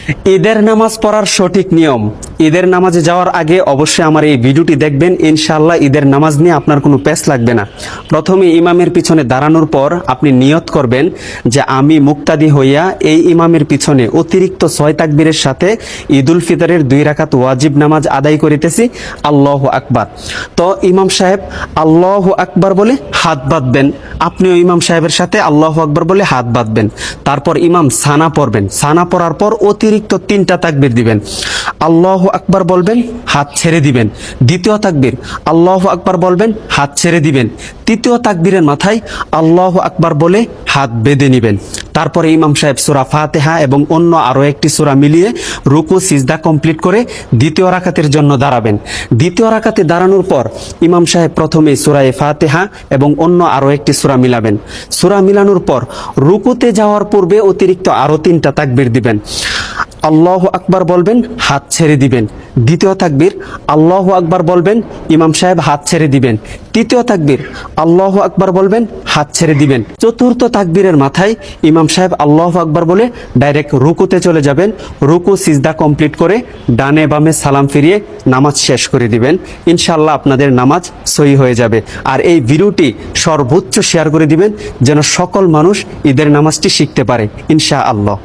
ঈদের নামাজ পড়ার সঠিক নিয়ম। ঈদের নামাজে যাওয়ার আগে অবশ্যই আমার এই ভিডিওটি দেখবেন, ইনশাআল্লাহ ঈদের নামাজ নিয়ে আপনার কোনো পেস লাগবে না। প্রথমে ইমামের পিছনে দাঁড়ানোর পর আপনি নিয়ত করবেন যে আমি মুক্তাদি হইয়া এই ইমামের পিছনে অতিরিক্ত 6 তাকবীরের সাথে ঈদুল ফিতরের 2 রাকাত ওয়াজিব নামাজ আদায় করিতেছি, আল্লাহু আকবার। তো ইমাম সাহেব আল্লাহু আকবার বলে হাত বাঁধবেন, আপনিও ইমাম সাহেবের সাথে আল্লাহু আকবার বলে হাত বাঁধবেন। তারপর ইমাম সানা পড়বেন, সানা পড়ার পর অতিরিক্ত 3টা তাকবীর দিবেন। আল্লাহু আকবার বলবেন, হাত ছেড়ে দিবেন। দ্বিতীয় তাকবীর আল্লাহু আকবার বলবেন, হাত ছেড়ে দিবেন। তৃতীয় তাকবীরের মাথায় আল্লাহু আকবার বলে হাত বেঁধে নেবেন। তারপরে ইমাম সাহেব সূরা ফাতিহা এবং অন্য আরো একটি সূরা মিলিয়ে রুকু সিজদা কমপ্লিট করে দ্বিতীয় রাকাতের জন্য দাঁড়াবেন। দ্বিতীয় রাকাতে দাঁড়ানোর পর ইমাম সাহেব প্রথমে সূরা ফাতিহা এবং অন্য আরো একটি সূরা মিলাবেন। সূরা মিলানোর পর রুকুতে যাওয়ার পূর্বে অতিরিক্ত আরো 3টা তাকবীর দিবেন। আল্লাহু আকবার বলবেন, হাত ছেড়ে দিবেন। দ্বিতীয় তাকবীর আল্লাহু আকবার বলবেন, ইমাম সাহেব হাত ছেড়ে দিবেন। তৃতীয় তাকবীর আল্লাহু আকবার বলবেন, হাত ছেড়ে দিবেন। চতুর্থ তাকবীরের মাথায় ইমাম সাহেব আল্লাহু আকবার বলে ডাইরেক্ট রুকুতে চলে যাবেন। রুকু সিজদা কমপ্লিট করে ডানে বামে সালাম ফিরিয়ে নামাজ শেষ করে দিবেন। ইনশাআল্লাহ আপনাদের নামাজ সহি হয়ে যাবে। আর এই ভিডিওটি সর্বোচ্চ শেয়ার করে দিবেন যেন সকল মানুষ ঈদের নামাজটি শিখতে পারে ইনশাআল্লাহ।